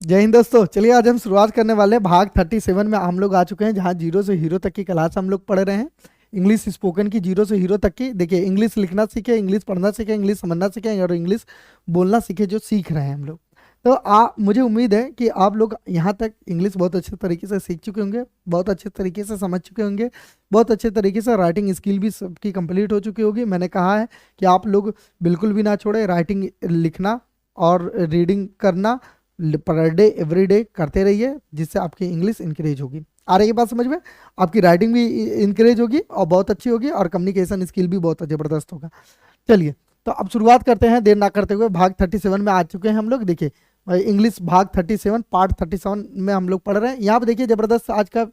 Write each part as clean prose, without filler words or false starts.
जय हिंद दोस्तों। चलिए आज हम शुरुआत करने वाले हैं भाग 37 में। हम लोग आ चुके हैं जहां जीरो से हीरो तक की क्लास हम लोग पढ़ रहे हैं। इंग्लिश स्पोकन की जीरो से हीरो तक की। देखिए, इंग्लिश लिखना सीखे, इंग्लिश पढ़ना सीखे, इंग्लिश समझना सीखे और इंग्लिश बोलना सीखे, जो सीख रहे हैं हम लोग। तो मुझे उम्मीद है कि आप लोग यहाँ तक इंग्लिश बहुत अच्छे तरीके से सीख चुके होंगे, बहुत अच्छे तरीके से समझ चुके होंगे, बहुत अच्छे तरीके से राइटिंग स्किल भी सबकी कंप्लीट हो चुकी होगी। मैंने कहा है कि आप लोग बिल्कुल भी ना छोड़े, राइटिंग लिखना और रीडिंग करना पर डे एवरी डे करते रहिए, जिससे आपकी इंग्लिश इंक्रीज होगी। आ रही है बात समझ में? आपकी राइटिंग भी इंक्रीज होगी और बहुत अच्छी होगी और कम्युनिकेशन स्किल भी बहुत जबरदस्त होगा। चलिए, तो अब शुरुआत करते हैं देर ना करते हुए। भाग 37 में आ चुके हैं हम लोग। देखिए, इंग्लिश भाग 37 पार्ट 37 में हम लोग पढ़ रहे हैं। यहाँ पे देखिए, जबरदस्त आज का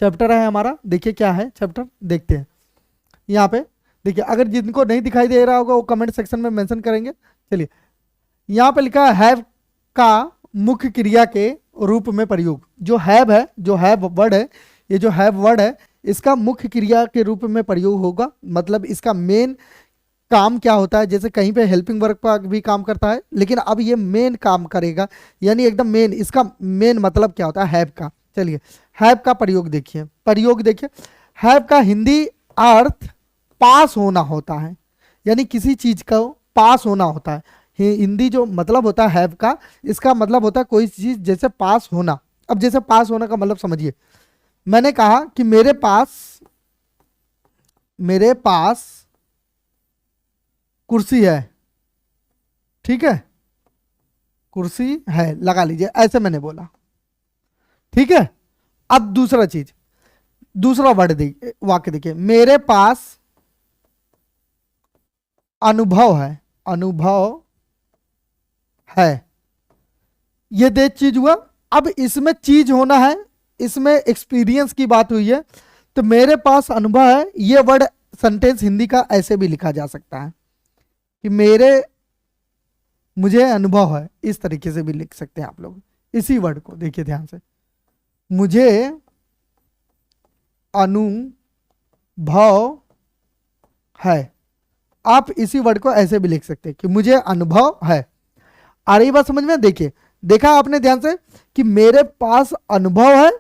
चैप्टर है हमारा। देखिए क्या है चैप्टर, देखते हैं। यहाँ पे देखिए, अगर जिनको नहीं दिखाई दे रहा होगा वो कमेंट सेक्शन में मेंशन करेंगे। चलिए, यहाँ पे लिखा है हैव का मुख्य क्रिया के रूप में प्रयोग। जो हैव है, जो हैव वर्ड है, ये जो हैव वर्ड है, इसका मुख्य क्रिया के रूप में प्रयोग होगा। मतलब इसका मेन काम क्या होता है? जैसे कहीं पे हेल्पिंग वर्क पर भी काम करता है, लेकिन अब ये मेन काम करेगा, यानी एकदम मेन। इसका मेन मतलब क्या होता है हैव का? चलिए, हैव का प्रयोग देखिए, प्रयोग देखिए। हैव का हिंदी अर्थ पास होना होता है, यानी किसी चीज का पास होना होता है। हिंदी जो मतलब होता है हैव का, इसका मतलब होता है कोई चीज जैसे पास होना। अब जैसे पास होने का मतलब समझिए। मैंने कहा कि मेरे पास कुर्सी है, ठीक है, कुर्सी है लगा लीजिए, ऐसे मैंने बोला, ठीक है। अब दूसरा चीज, दूसरा वर्ड देखिए, वाक्य देखिए, मेरे पास अनुभव है, अनुभव है, ये दे चीज हुआ। अब इसमें चीज होना है, इसमें एक्सपीरियंस की बात हुई है, तो मेरे पास अनुभव है, ये वर्ड सेंटेंस हिंदी का ऐसे भी लिखा जा सकता है कि मुझे अनुभव है। इस तरीके से भी लिख सकते हैं आप लोग इसी वर्ड को। देखिए ध्यान से, मुझे अनुभव है। आप इसी वर्ड को ऐसे भी लिख सकते हैं कि मुझे अनुभव है। आ रही बात समझ में? देखिए, देखा आपने ध्यान से कि मेरे पास अनुभव है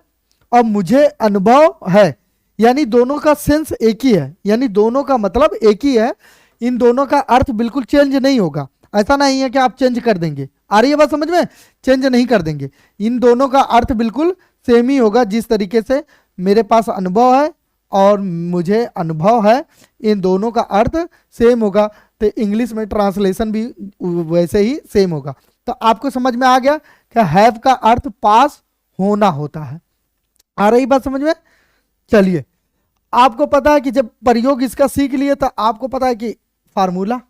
और मुझे अनुभव है, यानी दोनों का सेंस एक ही है, यानी दोनों का मतलब एक ही है। इन दोनों का अर्थ बिल्कुल चेंज नहीं होगा। ऐसा नहीं है कि आप चेंज कर देंगे। आ रही है बात समझ में? चेंज नहीं कर देंगे। इन दोनों का अर्थ बिल्कुल सेम ही होगा। जिस तरीके से मेरे पास अनुभव है और मुझे अनुभव है, इन दोनों का अर्थ सेम होगा, तो इंग्लिश में ट्रांसलेशन भी वैसे ही सेम होगा। तो आपको समझ में आ गया कि हैव का अर्थ पास होना होता है। आ रही बात समझ में? चलिए, आपको पता है कि जब प्रयोग इसका सीख लिए तो आपको पता है कि फार्मूला,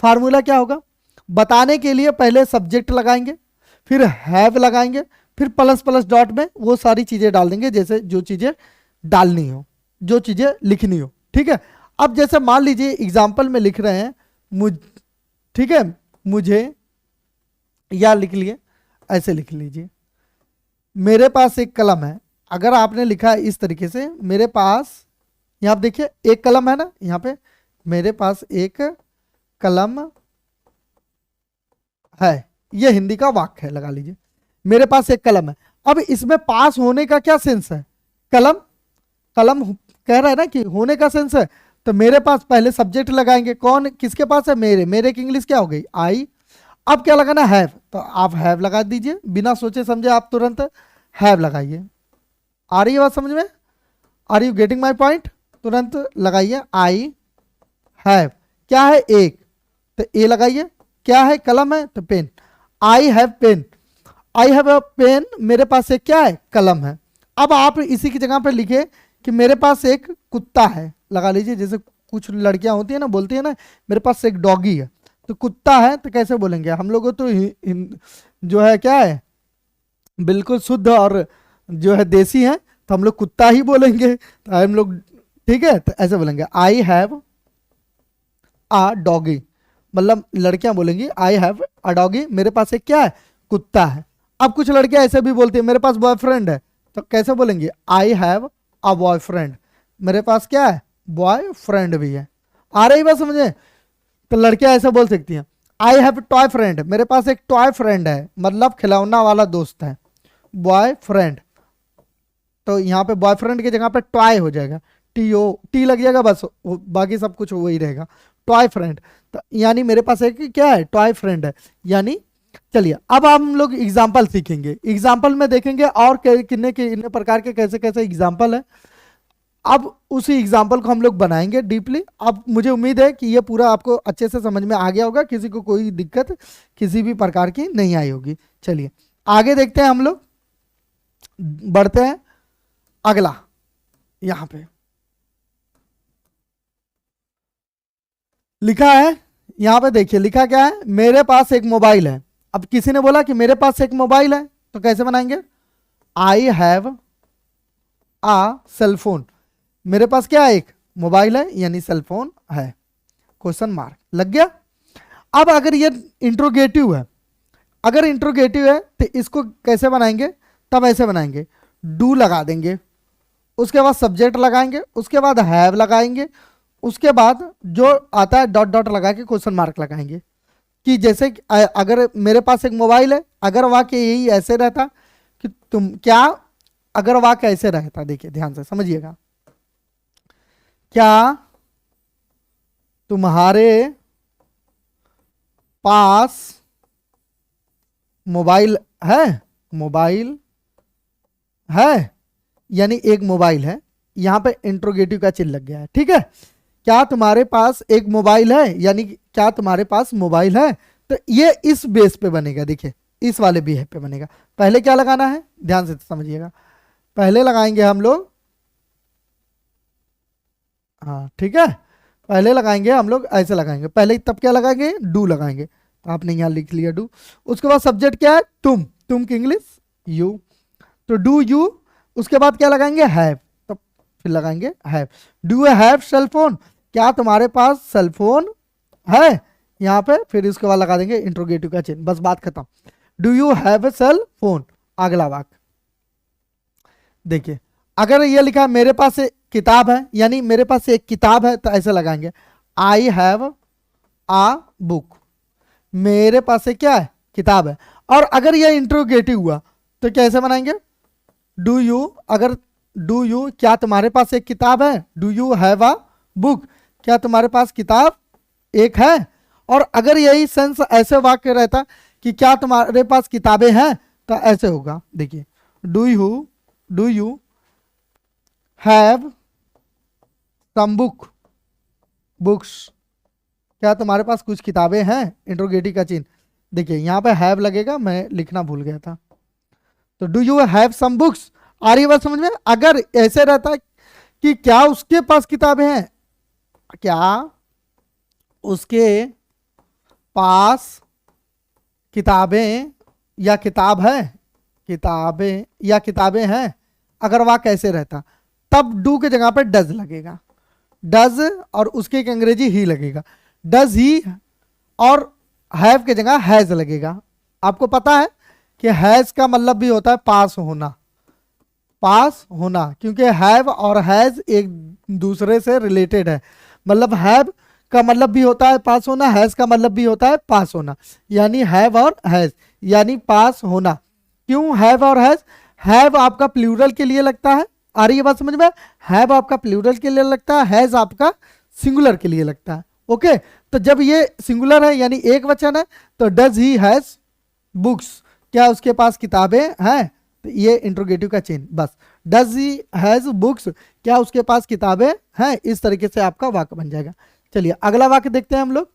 फार्मूला क्या होगा? बताने के लिए पहले सब्जेक्ट लगाएंगे, फिर हैव लगाएंगे, फिर प्लस प्लस डॉट में वो सारी चीजें डाल देंगे, जैसे जो चीजें डालनी हो, जो चीजें लिखनी हो, ठीक है। अब जैसे मान लीजिए एग्जाम्पल में लिख रहे हैं ठीक है, मुझे, या लिख लिए, ऐसे लिख लीजिए, मेरे पास एक कलम है। अगर आपने लिखा है इस तरीके से, मेरे पास, यहां पे देखिए एक कलम है ना, यहां पे मेरे पास एक कलम है, ये हिंदी का वाक्य है, लगा लीजिए मेरे पास एक कलम है। अब इसमें पास होने का क्या सेंस है? कलम, कलम कह रहा है ना कि होने का सेंस है, तो मेरे पास पहले सब्जेक्ट लगाएंगे। कौन किसके पास है? मेरे की इंग्लिश क्या हो गई? आई। अब क्या लगाना? हैव। तो आप हैव लगा दीजिए, बिना सोचे समझे आप तुरंत हैव लगाइए। आ रही है बात समझ में? Are you getting my point? तुरंत लगाइए आई हैव। क्या है? एक, तो ए लगाइए। क्या है? कलम है, तो pen. I have pen, I have a pen, मेरे पास एक क्या है? कलम है। अब आप इसी की जगह पर लिखे कि मेरे पास एक कुत्ता है, लगा लीजिए। जैसे कुछ लड़कियां होती है ना, बोलती है ना मेरे पास एक डॉगी है, तो कुत्ता है तो कैसे बोलेंगे हम लोग? तो जो है क्या है, बिल्कुल शुद्ध और जो है देसी है, तो हम लोग कुत्ता ही बोलेंगे, तो हम लोग, ठीक है, तो ऐसे बोलेंगे आई हैव आ डॉगी। मतलब लड़कियां बोलेंगी आई हैव अ डॉगी, मेरे पास एक क्या है? कुत्ता है। अब कुछ लड़कियां ऐसे भी बोलती है मेरे पास बॉयफ्रेंड है, तो कैसे बोलेंगे? आई हैव अ बॉयफ्रेंड, मेरे पास क्या है? बॉयफ्रेंड भी है। आ रही बात समझे? तो लड़कियां ऐसे बोल सकती हैं। आई हैव टॉय फ्रेंड, मेरे पास एक टॉय फ्रेंड है, मतलब खिलौना वाला दोस्त है, बॉय फ्रेंड। तो यहाँ पे बॉयफ्रेंड की जगह पे टॉय हो जाएगा, टी लग जाएगा बस, बाकी सब कुछ वही रहेगा, टॉय फ्रेंड। तो यानी मेरे पास एक क्या है, टॉय फ्रेंड है। यानी चलिए अब हम लोग एग्जाम्पल सीखेंगे, एग्जाम्पल में देखेंगे और कितने प्रकार के कैसे कैसे एग्जाम्पल है। अब उसी एग्जाम्पल को हम लोग बनाएंगे डीपली। अब मुझे उम्मीद है कि ये पूरा आपको अच्छे से समझ में आ गया होगा, किसी को कोई दिक्कत किसी भी प्रकार की नहीं आई होगी। चलिए आगे देखते हैं, हम लोग बढ़ते हैं अगला। यहां पे लिखा है, यहां पे देखिए लिखा क्या है, मेरे पास एक मोबाइल है। अब किसी ने बोला कि मेरे पास एक मोबाइल है, तो कैसे बनाएंगे, I have a cell phone. मेरे पास क्या है, एक मोबाइल है यानी सेल फोन है, क्वेश्चन मार्क लग गया। अब अगर ये इंट्रोगेटिव है, अगर इंट्रोगेटिव है तो इसको कैसे बनाएंगे, तब ऐसे बनाएंगे, डू लगा देंगे, उसके बाद सब्जेक्ट लगाएंगे, उसके बाद हैव लगाएंगे, उसके बाद जो आता है डॉट डॉट लगा के क्वेश्चन मार्क लगाएंगे। कि जैसे अगर मेरे पास एक मोबाइल है, अगर वाक्य यही ऐसे रहता कि तुम क्या, अगर वाक्य ऐसे रहता, देखिए ध्यान से समझिएगा, क्या तुम्हारे पास मोबाइल है, मोबाइल है, यानी एक मोबाइल है, यहां पे इंट्रोगेटिव का चिन्ह लग गया है, ठीक है। क्या तुम्हारे पास एक मोबाइल है, यानी क्या तुम्हारे पास मोबाइल है, तो ये इस बेस पे बनेगा, देखिए इस वाले बिहेव पे बनेगा। पहले क्या लगाना है, ध्यान से समझिएगा, पहले लगाएंगे हम लोग, हाँ ठीक है, पहले लगाएंगे हम लोग ऐसे लगाएंगे, पहले तब क्या लगाएंगे, डू लगाएंगे, तो आपने यहां लिख लिया डू। उसके बाद सब्जेक्ट क्या है, तुम की इंग्लिश यू, तो डू यू। उसके बाद क्या लगाएंगे, हैव, तो फिर लगाएंगे have, do you have cell phone, क्या तुम्हारे पास सेल फोन है, यहाँ पे फिर इसके बाद लगा देंगे इंट्रोगेटिव का चिन्ह, बस बात खत्म। Do you have a cell phone, अगला वाक्य देखिए, अगर ये लिखा है मेरे पास एक किताब है, यानी मेरे पास एक किताब है, तो ऐसे लगाएंगे, आई हैव आ बुक, मेरे पास एक क्या है, किताब है। और अगर ये इंट्रोगेटिव हुआ तो कैसे बनाएंगे, डू यू, अगर डू यू, क्या तुम्हारे पास एक किताब है, do you have a book, क्या तुम्हारे पास किताब एक है। और अगर यही सेंस ऐसे वाक्य रहता कि क्या तुम्हारे पास किताबें हैं, तो ऐसे होगा, देखिए do you have some books, क्या तुम्हारे पास कुछ किताबें हैं, इंट्रोगेटिव का चिन्ह, देखिए यहां पे हैव लगेगा, मैं लिखना भूल गया था, तो do you have some books, आ रही है बात समझ में। अगर ऐसे रहता कि क्या उसके पास किताबें हैं, क्या उसके पास किताबें या किताब है, किताबें या किताबें हैं, अगर वह कैसे रहता, तब डू के जगह पर डज लगेगा, डज, और उसके एक अंग्रेजी ही लगेगा, डज ही, और हैव के जगह हैज लगेगा। आपको पता है कि हैज का मतलब भी होता है पास होना, पास होना, क्योंकि हैव और हैज एक दूसरे से रिलेटेड है, मतलब हैव का मतलब भी होता है पास होना, हैज का मतलब भी होता है पास होना, यानी हैव और हैज यानी पास होना। क्यों हैव और हैज, हैव आपका प्लूरल के लिए लगता है, आ रही है बात समझ में, हैव आपका प्लूरल के लिए लगता है, हैज आपका सिंगुलर के लिए लगता है, ओके। तो जब ये सिंगुलर है यानी एक वचन है, तो डज ही हैज बुक्स, क्या उसके पास किताबें हैं, तो ये इंट्रोगेटिव का चिन्ह, बस डज ही हैज बुक्स, क्या उसके पास किताबें हैं, इस तरीके से आपका वाक्य बन जाएगा। चलिए अगला वाक्य देखते हैं हम लोग,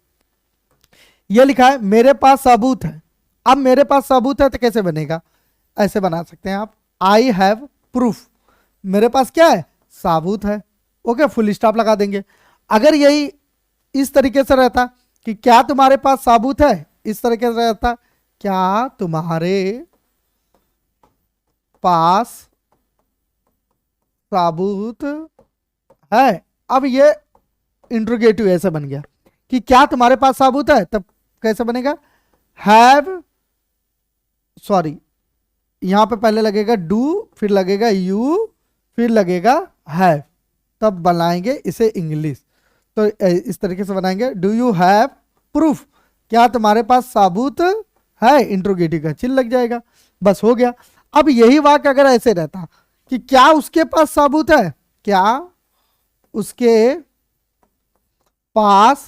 ये लिखा है मेरे पास सबूत है। अब मेरे पास सबूत है तो कैसे बनेगा, ऐसे बना सकते हैं आप, आई हैव प्रूफ, मेरे पास क्या है, साबूत है, ओके, फुल स्टॉप लगा देंगे। अगर यही इस तरीके से रहता कि क्या तुम्हारे पास साबूत है, इस तरीके से रहता, क्या तुम्हारे पास साबूत है। अब ये इंट्रोगेटिव ऐसे बन गया कि क्या तुम्हारे पास साबूत है, तब कैसे बनेगा, हैव, सॉरी यहां पे पहले लगेगा डू, फिर लगेगा यू, फिर लगेगा हैव, तब बनाएंगे इसे इंग्लिश। तो इस तरीके से बनाएंगे, डू यू हैव प्रूफ, क्या तुम्हारे पास साबुत है, इंट्रोगेटिव का चिन्ह लग जाएगा, बस हो गया। अब यही वाक्य अगर ऐसे रहता कि क्या उसके पास साबुत है, क्या उसके पास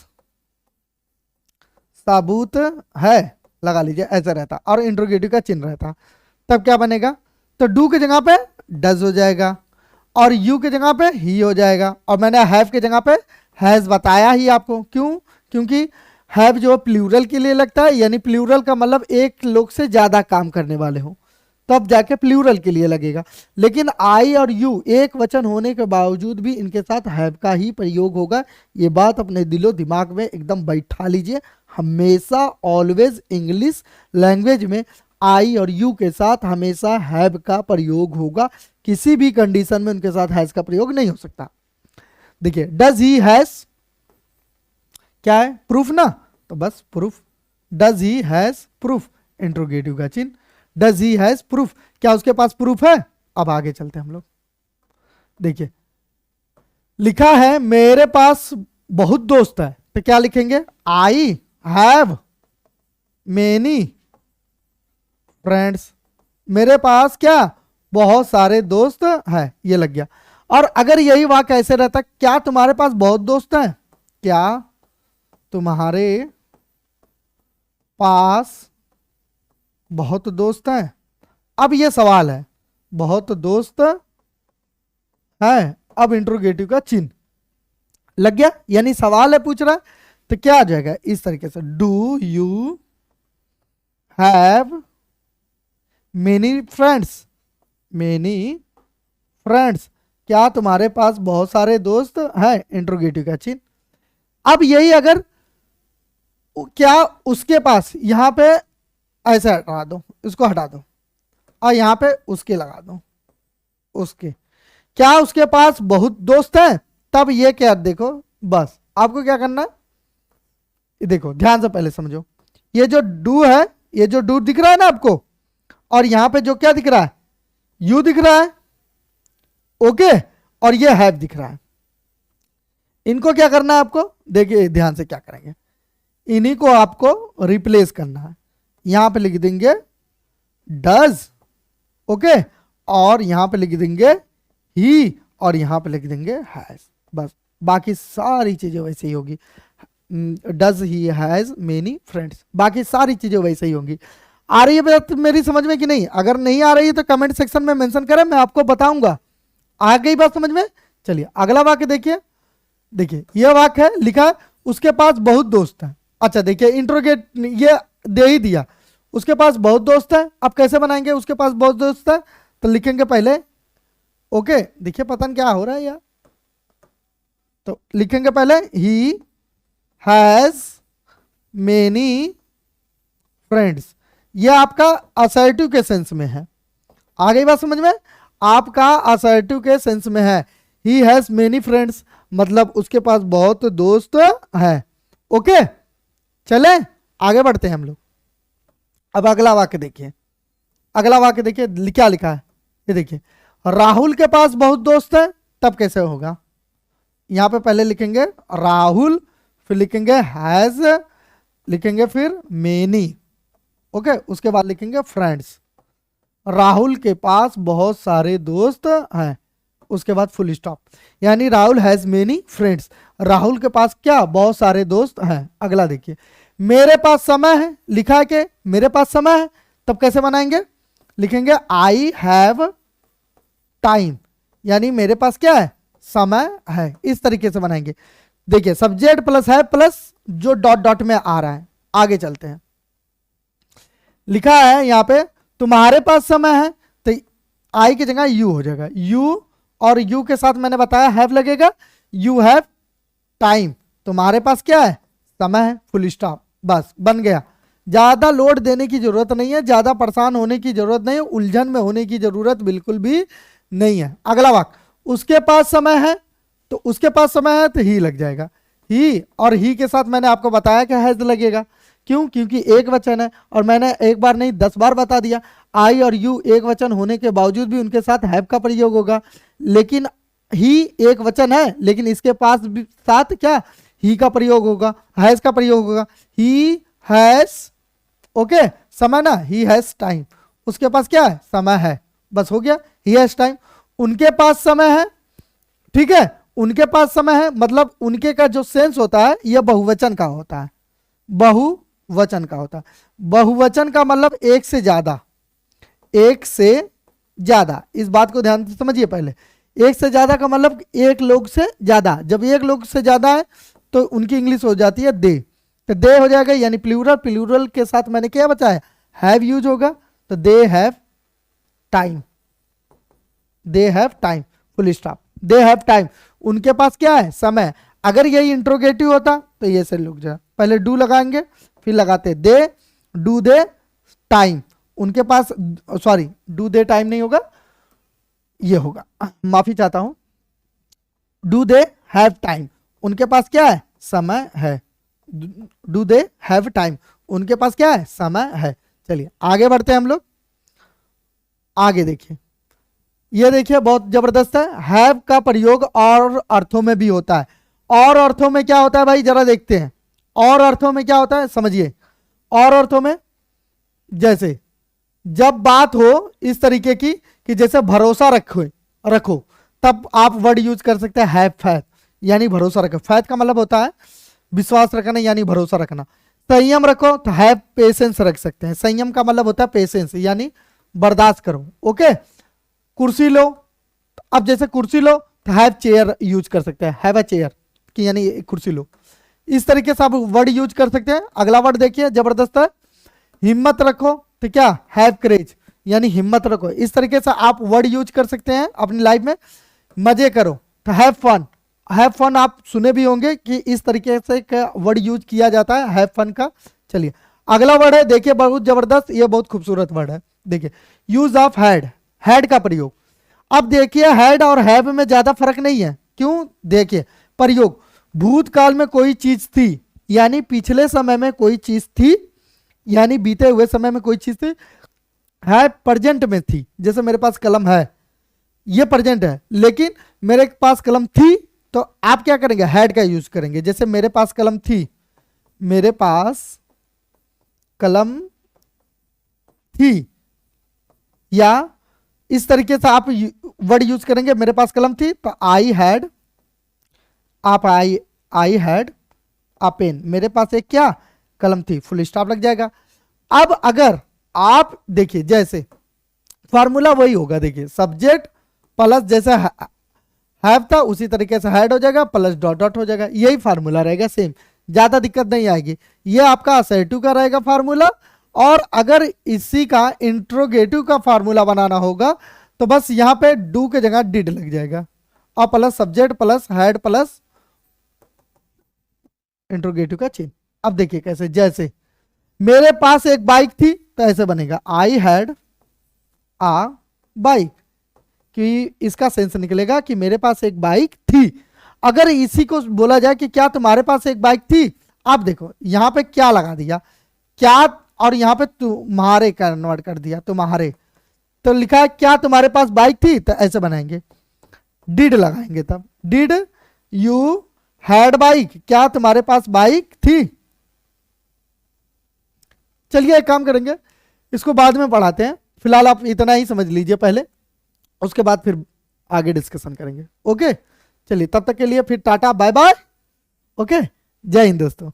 साबुत है, लगा लीजिए, ऐसा रहता और इंट्रोगेटिव का चिन्ह रहता, तब क्या बनेगा, तो डू की जगह पे डज हो जाएगा और यू की जगह पे ही हो जाएगा, और मैंने हैव की जगह पे हैज बताया ही आपको। क्यों, क्योंकि हैव जो प्लूरल के लिए लगता है, यानी प्लूरल का मतलब एक लोग से ज्यादा काम करने वाले हो, तब जाके प्लूरल के लिए लगेगा। लेकिन आई और यू एक वचन होने के बावजूद भी इनके साथ हैव का ही प्रयोग होगा। ये बात अपने दिलो दिमाग में एकदम बैठा लीजिए। हमेशा ऑलवेज इंग्लिश लैंग्वेज में आई और यू के साथ हमेशा हैव का प्रयोग होगा, किसी भी कंडीशन में उनके साथ हैज का प्रयोग नहीं हो सकता। देखिए डज ही हैज क्या है, प्रूफ ना, तो बस proof, does he has proof, interrogative का चिन्ह, डज ही हैज प्रूफ, क्या उसके पास प्रूफ है। अब आगे चलते हैं हम लोग, देखिए लिखा है मेरे पास बहुत दोस्त है, तो क्या लिखेंगे, आई हैव मेनी फ्रेंड्स, मेरे पास क्या बहुत सारे दोस्त हैं, ये लग गया। और अगर यही वाक्य ऐसे रहता, क्या तुम्हारे पास बहुत दोस्त हैं, क्या तुम्हारे पास बहुत दोस्त हैं। अब ये सवाल है, बहुत दोस्त है, अब इंट्रोगेटिव का चिन्ह लग गया, यानी सवाल है, पूछ रहा है, तो क्या आ जाएगा इस तरीके से, do you have many friends, many friends, क्या तुम्हारे पास बहुत सारे दोस्त हैं, इंट्रोगेटिव का चिन्ह। अब यही अगर क्या उसके पास, यहां पे ऐसे हटा दो, इसको हटा दो और यहां पे उसके लगा दो, उसके, क्या उसके पास बहुत दोस्त हैं, तब ये क्या, देखो बस आपको क्या करना है, ये देखो ध्यान से पहले समझो, ये जो डू है, ये जो डू दिख रहा है ना आपको, और यहां पे जो क्या दिख रहा है, यू दिख रहा है, ओके, और ये हैव दिख रहा है, इनको क्या करना है आपको, देखिए ध्यान से क्या करेंगे, इन्हीं को आपको रिप्लेस करना है, यहां पे लिख देंगे डज, ओके, और यहां पे लिख देंगे ही, और यहां पे लिख देंगे हैज, बस बाकी सारी चीजें वैसे ही होगी, does he has many friends, बाकी सारी चीजें वैसे ही होंगी। आ रही है बात मेरी समझ में कि नहीं, अगर नहीं आ रही है तो कमेंट सेक्शन में मेंशन करें, मैं आपको बताऊंगा। आ गई बात समझ में, चलिए अगला वाक्य देखिए, देखिए यह वाक्य है, लिखा उसके पास बहुत दोस्त हैं, अच्छा देखिए इंट्रोगेट ये दे ही दिया, उसके पास बहुत दोस्त है, अब कैसे बनाएंगे, उसके पास बहुत दोस्त है, तो लिखेंगे पहले, ओके, देखिए पता नहीं क्या हो रहा है यार, तो लिखेंगे पहले ही हैज मेनी फ्रेंड्स, ये आपका असर्टिव के सेंस में है, आ गई बात समझ में, आपका असर्टिव के सेंस में है, ही हैज मेनी फ्रेंड्स, मतलब उसके पास बहुत दोस्त हैं, ओके। चले आगे बढ़ते हैं हम लोग, अब अगला वाक्य देखिए, अगला वाक्य देखिए क्या लिखा है, ये देखिए राहुल के पास बहुत दोस्त है, तब कैसे होगा, यहां पे पहले लिखेंगे राहुल, फिर लिखेंगे हैज, लिखेंगे फिर मेनी, ओके, उसके बाद लिखेंगे फ्रेंड्स, राहुल के पास बहुत सारे दोस्त हैं, उसके बाद फुल स्टॉप, यानी Rahul has many friends, Rahul के पास क्या बहुत सारे दोस्त हैं। अगला देखिए मेरे पास समय है, लिखा है कि मेरे पास समय है, तब कैसे बनाएंगे, लिखेंगे आई हैव टाइम, यानी मेरे पास क्या है, समय है, इस तरीके से बनाएंगे। देखिए सब्जेक्ट प्लस है प्लस जो डॉट डॉट में आ रहा है, आगे चलते हैं, लिखा है यहां पे तुम्हारे पास समय है, तो आई की जगह यू हो जाएगा, यू, और यू के साथ मैंने बताया हैव लगेगा, यू हैव टाइम, तुम्हारे पास क्या है, समय है, फुल स्टॉप, बस बन गया। ज्यादा लोड देने की जरूरत नहीं है, ज्यादा परेशान होने की जरूरत नहीं है, उलझन में होने की जरूरत बिल्कुल भी नहीं है। अगला वाक्य उसके पास समय है, तो उसके पास समय है तो ही लग जाएगा, ही, और ही के साथ मैंने आपको बताया कि हैज लगेगा, क्यों, क्योंकि एक वचन है, और मैंने एक बार नहीं 10 बार बता दिया, आई और यू एक वचन होने के बावजूद भी उनके साथ हैव का प्रयोग होगा, लेकिन ही एक वचन है, लेकिन इसके पास भी साथ क्या ही का प्रयोग होगा, हैज का प्रयोग होगा, ही हैज, ओके, समय ना, ही हैज टाइम, उसके पास क्या है, समय है, बस हो गया, ही हैज टाइम, उनके पास समय है, ठीक है, उनके पास समय है, मतलब उनके का जो सेंस होता है यह बहुवचन का होता है, बहुवचन का होता है। बहुवचन का मतलब एक से ज्यादा, एक से ज्यादा, इस बात को ध्यान से समझिए पहले। एक से ज्यादा का मतलब एक लोग से ज्यादा, जब एक लोग से ज्यादा है तो उनकी इंग्लिश हो जाती है दे, तो दे हो जाएगा, यानी प्लूरल, प्लूरल के साथ मैंने क्या बताया, हैव यूज होगा, तो they have time, they have time, full stop, they have time, उनके पास क्या है, समय। अगर यही इंट्रोगेटिव होता तो ये से रुक जा, पहले डू लगाएंगे फिर लगाते दे, डू दे टाइम, उनके पास, सॉरी डू दे टाइम नहीं होगा, ये होगा, माफी चाहता हूं, डू दे हैव टाइम, उनके पास क्या है, समय है, डू दे हैव टाइम, उनके पास क्या है, समय है। चलिए आगे बढ़ते हैं हम लोग, आगे देखिए, ये देखिए बहुत जबरदस्त है, हैव का प्रयोग और अर्थों में भी होता है। और अर्थों में क्या होता है भाई, जरा देखते हैं, और अर्थों में क्या होता है समझिए। और अर्थों में जैसे जब बात हो इस तरीके की कि जैसे भरोसा रखो तब आप वर्ड यूज कर सकते हैं हैव फैथ, यानी भरोसा रखो, फैथ का मतलब होता है विश्वास रखना यानी भरोसा रखना। संयम रखो तो हैव पेशेंस रख सकते हैं, संयम का मतलब होता है पेशेंस यानी बर्दाश्त करो, ओके। कुर्सी लो, अब जैसे कुर्सी लो तो हैव चेयर यूज कर सकते हैं, हैव अ चेयर कि यानी कुर्सी लो, इस तरीके से आप वर्ड यूज कर सकते हैं। अगला वर्ड देखिए जबरदस्त है, हिम्मत रखो तो क्या, हैव करेज यानी हिम्मत रखो, इस तरीके से आप वर्ड यूज कर सकते हैं अपनी लाइफ में। मजे करो तो हैव फन, हैव फन आप सुने भी होंगे कि इस तरीके से वर्ड यूज किया जाता है हैव फन का। चलिए अगला वर्ड है, देखिए बहुत जबरदस्त, ये बहुत खूबसूरत वर्ड है, देखिए यूज ऑफ हैड, हैड का प्रयोग। अब देखिए हैड और हैव में ज्यादा फर्क नहीं है, क्यों, देखिए प्रयोग, भूतकाल में कोई चीज थी यानी पिछले समय में कोई चीज थी, यानी बीते हुए समय में कोई चीज थी। है प्रेजेंट में थी, जैसे मेरे पास कलम है, ये प्रेजेंट है, लेकिन मेरे पास कलम थी तो आप क्या करेंगे, हैड का यूज करेंगे। जैसे मेरे पास कलम थी, मेरे पास कलम थी, या इस तरीके से आप वर्ड यूज करेंगे, मेरे पास कलम थी तो आई हैड, आप आई हैड अ पेन, मेरे पास एक क्या, कलम थी, फुल स्टॉप लग जाएगा। अब अगर आप देखिए जैसे फॉर्मूला वही होगा, देखिए सब्जेक्ट प्लस जैसे हैव था उसी तरीके से हैड हो जाएगा प्लस डॉट डॉट हो जाएगा, यही फार्मूला रहेगा सेम, ज्यादा दिक्कत नहीं आएगी। ये आपका असर्टिव का रहेगा फार्मूला, और अगर इसी का इंट्रोगेटिव का फार्मूला बनाना होगा तो बस यहां पे डू के जगह डिड लग जाएगा, और plus subject plus had plus interrogative का चिन्ह। अब देखिए कैसे, जैसे मेरे पास एक बाइक थी तो ऐसे बनेगा आई हैड आ बाइक, कि इसका सेंस निकलेगा कि मेरे पास एक बाइक थी। अगर इसी को बोला जाए कि क्या तुम्हारे पास एक बाइक थी, आप देखो यहां पे क्या लगा दिया, क्या, और यहां पे तुम्हारे कन्वर्ट कर दिया, तुम्हारे, तो लिखा है क्या तुम्हारे पास बाइक थी, तो ऐसे बनाएंगे, डिड लगाएंगे, तब डिड यू हैड बाइक, क्या तुम्हारे पास बाइक थी। चलिए एक काम करेंगे, इसको बाद में पढ़ाते हैं, फिलहाल आप इतना ही समझ लीजिए पहले, उसके बाद फिर आगे डिस्कशन करेंगे, ओके। चलिए तब तक के लिए फिर टाटा बाय बाय, ओके, जय हिंद दोस्तों।